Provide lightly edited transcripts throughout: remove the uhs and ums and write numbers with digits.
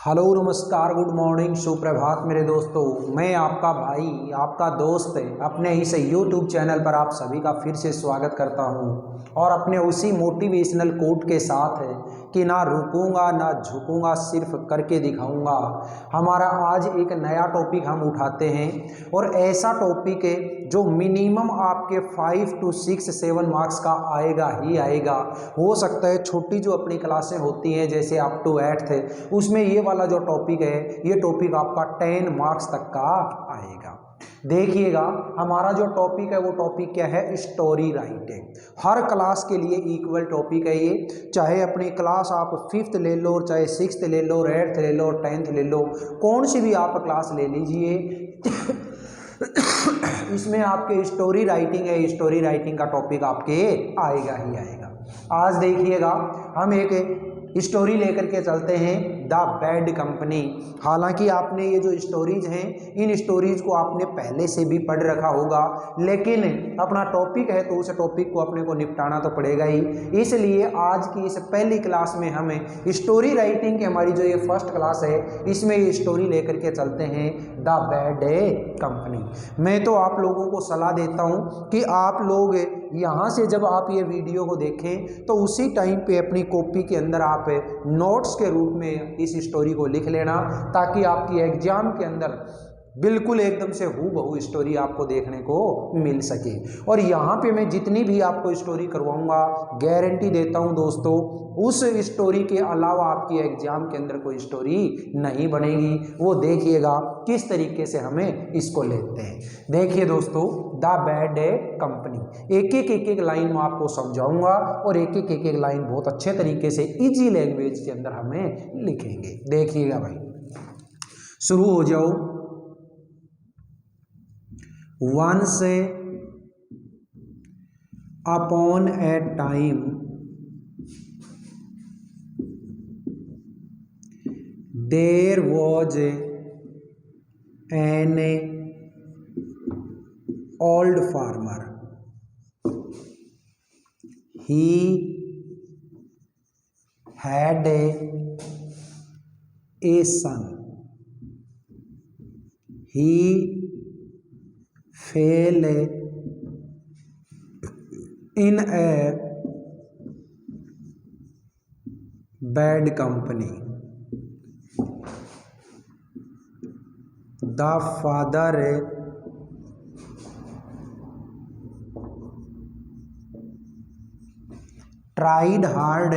Hello नमस्कार good morning सुप्रभात मेरे दोस्तों। मैं आपका भाई आपका दोस्त अपने इस यूट्यूब चैनल पर आप सभी का फिर से स्वागत करता हूं और अपने उसी मोटिवेशनल कोट के साथ है कि ना रुकूंगा ना झुकूंगा, सिर्फ करके दिखाऊंगा। हमारा आज एक नया टॉपिक हम उठाते हैं और ऐसा टॉपिक है जो मिनिमम आपके 5 to 6 7 मार्क्स का आएगा ही आएगा। हो सकता है छोटी जो अपनी क्लासें होती हैं जैसे अप टू 8th है उसमें ये वाला जो टॉपिक है ये टॉपिक आपका 10 मार्क्स तक का आएगा। देखिएगा हमारा जो टॉपिक है वो टॉपिक क्या है, स्टोरी राइटिंग। हर क्लास के लिए इक्वल टॉपिक है ये, चाहे अपनी क्लास आप 5th ले लो, चाहे 6th ले लो, 8th ले लो, 10th ले लो, कौन सी भी आप क्लास ले लीजिए इसमें आपके स्टोरी राइटिंग है, स्टोरी राइटिंग का टॉपिक आपके आएगा ही आएगा। आज देखिएगा हम एक स्टोरी लेकर के चलते हैं, द बैड कंपनी। हालांकि आपने ये जो स्टोरीज हैं इन स्टोरीज को आपने पहले से भी पढ़ रखा होगा, लेकिन अपना टॉपिक है तो उस टॉपिक को अपने को निपटाना तो पड़ेगा ही। इसलिए आज की इस पहली क्लास में हमें स्टोरी राइटिंग की हमारी जो ये फर्स्ट क्लास है इसमें ये स्टोरी लेकर के चलते हैं, द बैड कंपनी। मैं तो आप लोगों को सलाह देता हूँ कि आप लोग यहाँ से जब आप ये वीडियो को देखें तो उसी टाइम पे अपनी कॉपी के अंदर आप नोट्स के रूप में इस स्टोरी को लिख लेना, ताकि आपकी एग्जाम के अंदर बिल्कुल एकदम से हूबहू स्टोरी आपको देखने को मिल सके। और यहाँ पे मैं जितनी भी आपको स्टोरी करवाऊंगा गारंटी देता हूँ दोस्तों, उस स्टोरी के अलावा आपकी एग्जाम के अंदर कोई स्टोरी नहीं बनेगी। वो देखिएगा किस तरीके से हमें इसको लेते हैं। देखिए दोस्तों, द बैड कंपनी, एक एक लाइन में आपको समझाऊंगा और एक लाइन बहुत अच्छे तरीके से इजी लैंग्वेज के अंदर हमें लिखेंगे। देखिएगा भाई, शुरू हो जाओ। Once upon a time there was an old farmer. He had a son. He fell in a bad company. The father tried hard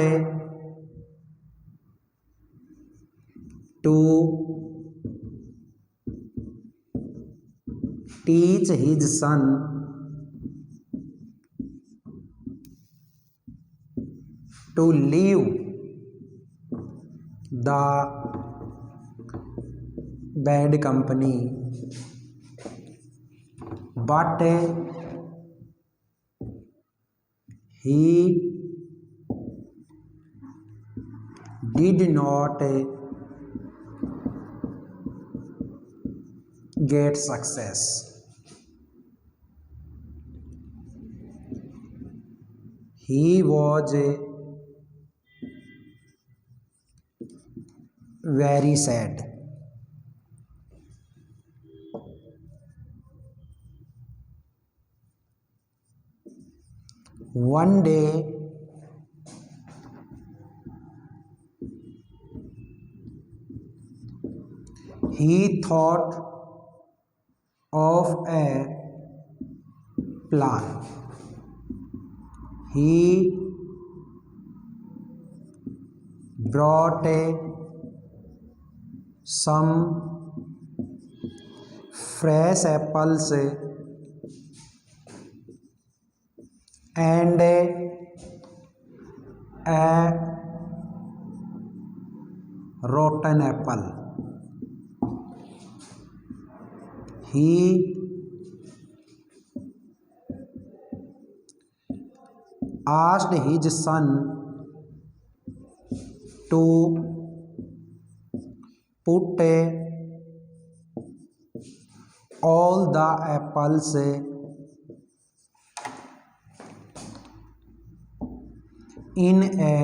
to teach his son to leave the bad company, but he did not get success. He was very sad. One day he thought of a plan. He brought some fresh apples and a rotten apple. He asked his son to put all the apples in a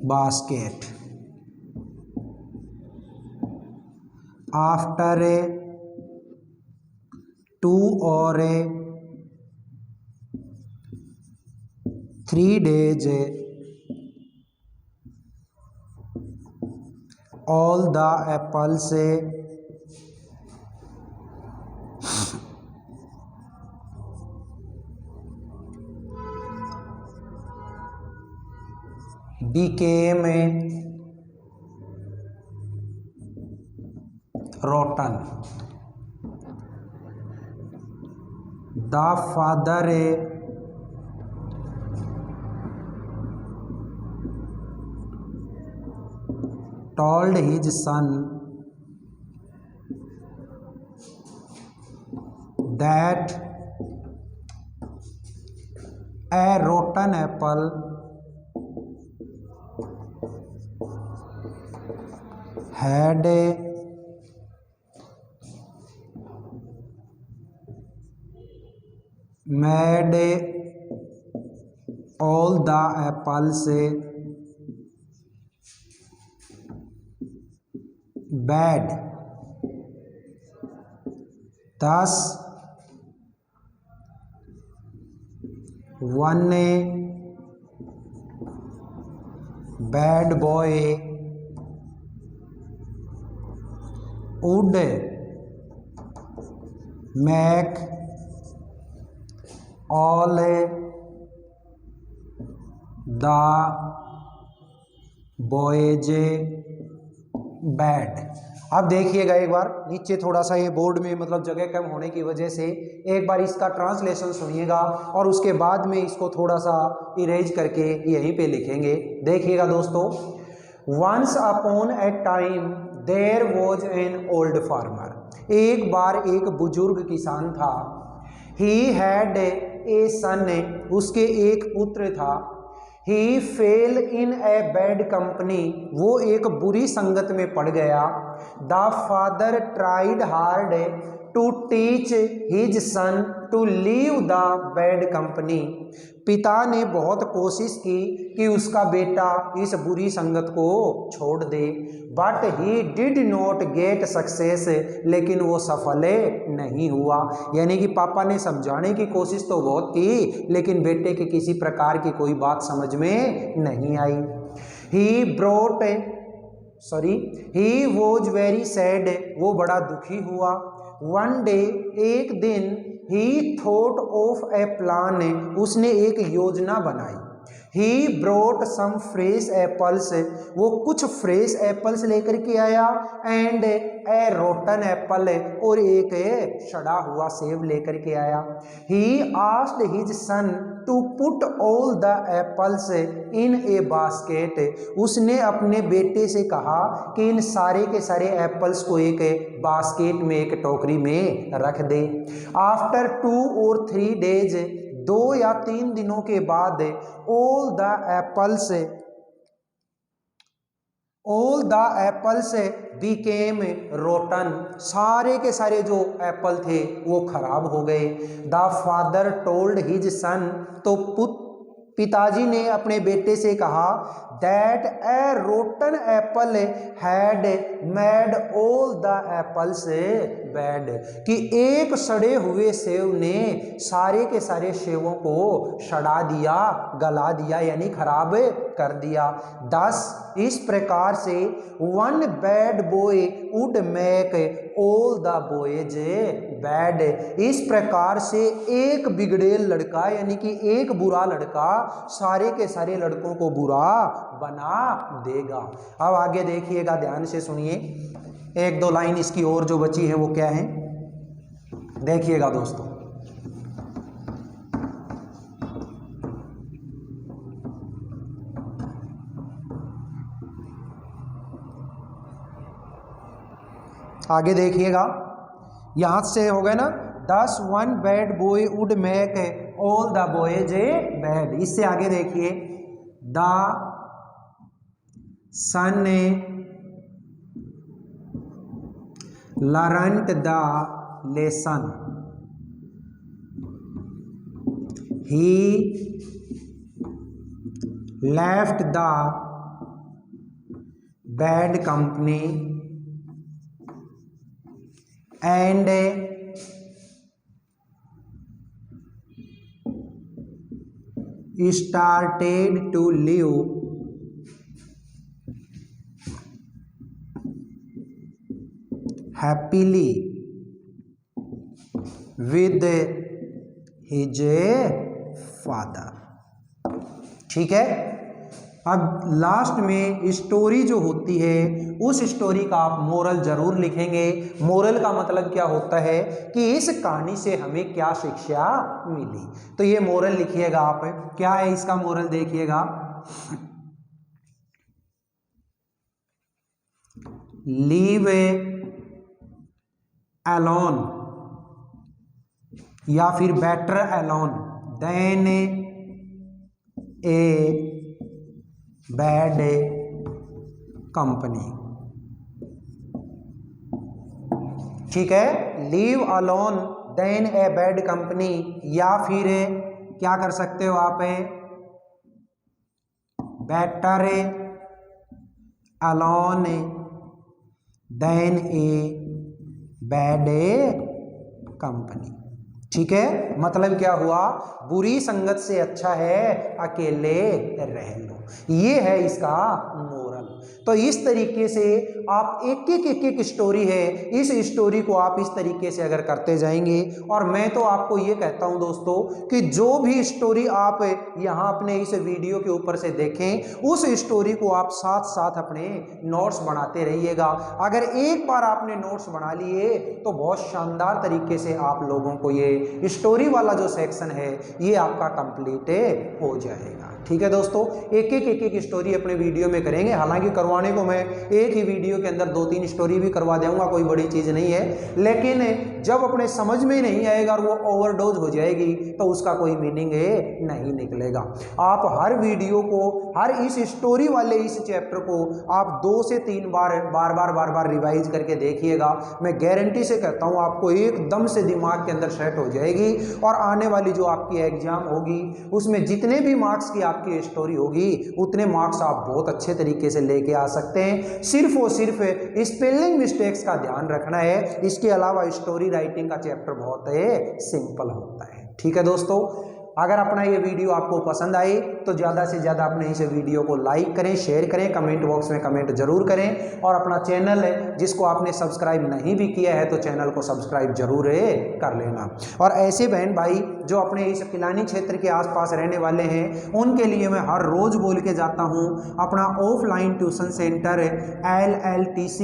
basket. After 2 or 3 days all the apples became rotten. The father told his son that a rotten apple had made all the apples bad. Thus, one bad boy would make all the boys bad. अब देखिएगा एक बार नीचे थोड़ा सा ये board में मतलब जगह कम होने की वजह से एक बार इसका ट्रांसलेशन सुनिएगा और उसके बाद में इसको थोड़ा सा इरेज करके यहीं पे लिखेंगे। देखिएगा दोस्तों, once upon a time there was an old farmer. एक बार एक बुजुर्ग किसान था। ही हैड ए सन, उसके एक पुत्र था। He fell in a bad company, वो एक बुरी संगत में पड़ गया। The father tried hard to teach his son to leave the bad company. पिता ने बहुत कोशिश की कि उसका बेटा इस बुरी संगत को छोड़ दे। But he did not get success, लेकिन वो सफल नहीं हुआ। यानी कि पापा ने समझाने की कोशिश तो बहुत की, लेकिन बेटे के किसी प्रकार की कोई बात समझ में नहीं आई। ही वॉज वेरी सैड, वो बड़ा दुखी हुआ। वन डे, एक दिन, ही थॉट ऑफ ए प्लान, उसने एक योजना बनाई। ही ब्रोट सम फ्रेश एप्पल्स, वो कुछ फ्रेश एप्पल्स लेकर के आया। एंड ए रोटन एप्पल, और एक सड़ा हुआ सेब लेकर के आया। He asked his son to put all the apples in a basket, उसने अपने बेटे से कहा कि इन सारे के सारे एप्पल्स को एक बास्केट में, एक टोकरी में रख दे। आफ्टर 2 or 3 days, 2 या 3 दिनों के बाद, all the apples became rotten, सारे के सारे जो एप्पल थे वो खराब हो गए। The father told his son, तो पिताजी ने अपने बेटे से कहा that A rotten Apple had made all the apples bad, कि एक सड़े हुए सेव ने सारे के सारे सेवों को सड़ा दिया, गला दिया, यानी खराब कर दिया। 10 इस प्रकार से one bad boy would make all the boys bad, इस प्रकार से एक बिगड़ेल लड़का, यानी कि एक बुरा लड़का सारे के सारे लड़कों को बुरा बना देगा। अब आगे देखिएगा, ध्यान से सुनिए, 1-2 लाइन इसकी और जो बची है वो क्या है, देखिएगा दोस्तों। आगे देखिएगा, यहां से हो गए ना, 10 one bad boy would make all the boys bad. इससे आगे देखिए, the son learned the lesson, he left the bad company and started to live happily with his father। ठीक है। अब लास्ट में स्टोरी जो होती है उस स्टोरी का आप मोरल जरूर लिखेंगे। मोरल का मतलब क्या होता है कि इस कहानी से हमें क्या शिक्षा मिली, तो ये मोरल लिखिएगा आप। क्या है इसका मोरल देखिएगा, लीव अलोन या फिर better alone than a bad company. ठीक है, leave alone than a bad company, या फिर क्या कर सकते हो आप, better alone than a bad company. ठीक है, मतलब क्या हुआ, बुरी संगत से अच्छा है अकेले रह लो, ये है इसका मोरल। तो इस तरीके से आप एक स्टोरी है, इस स्टोरी को आप इस तरीके से अगर करते जाएंगे, और मैं तो आपको ये कहता हूं दोस्तों कि जो भी स्टोरी आप यहां अपने इस वीडियो के ऊपर से देखें, उस स्टोरी को आप साथ साथ अपने नोट्स बनाते रहिएगा। अगर एक बार आपने नोट्स बना लिए तो बहुत शानदार तरीके से आप लोगों को ये स्टोरी वाला जो सेक्शन है ये आपका कंप्लीट हो जाएगा। ठीक है दोस्तों, एक स्टोरी अपने वीडियो में करेंगे। हालांकि करवाने को मैं एक ही वीडियो के अंदर 2-3 स्टोरी भी करवा दूंगा, कोई बड़ी चीज नहीं है, लेकिन जब अपने समझ में नहीं आएगा और वो ओवरडोज हो जाएगी तो उसका कोई मीनिंग नहीं निकलेगा। आप हर वीडियो को, हर इस स्टोरी वाले इस चैप्टर को आप 2 से 3 बार रिवाइज करके देखिएगा। मैं गारंटी से कहता हूं आपको एकदम से दिमाग के अंदर सेट हो जाएगी, और आने वाली जो आपकी एग्जाम होगी उसमें जितने भी मार्क्स की आपकी स्टोरी होगी उतने मार्क्स आप बहुत अच्छे तरीके से लेके आ सकते हैं। सिर्फ और सिर्फ स्पेलिंग मिस्टेक्स का ध्यान रखना है, इसके अलावा स्टोरी राइटिंग का चैप्टर बहुत सिंपल होता है। ठीक है दोस्तों, अगर अपना ये वीडियो आपको पसंद आए तो ज़्यादा से ज़्यादा अपने इस वीडियो को लाइक करें, शेयर करें, कमेंट बॉक्स में कमेंट जरूर करें, और अपना चैनल है जिसको आपने सब्सक्राइब नहीं भी किया है तो चैनल को सब्सक्राइब जरूर कर लेना। और ऐसे बहन भाई जो अपने इस पिलानी क्षेत्र के आसपास रहने वाले हैं उनके लिए मैं हर रोज़ बोल के जाता हूँ, अपना ऑफलाइन ट्यूशन सेंटर LLTC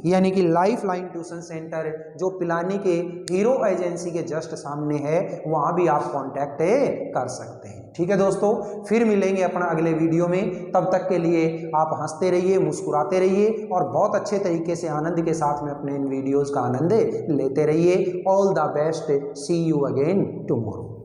यानी कि लाइफ लाइन ट्यूशन सेंटर जो पिलानी के हीरो एजेंसी के जस्ट सामने है, वहाँ भी आप कॉन्टैक्ट कर सकते हैं। ठीक है दोस्तों, फिर मिलेंगे अपना अगले वीडियो में। तब तक के लिए आप हंसते रहिए, मुस्कुराते रहिए, और बहुत अच्छे तरीके से आनंद के साथ में अपने इन वीडियोस का आनंद लेते रहिए। All the best, see you again tomorrow.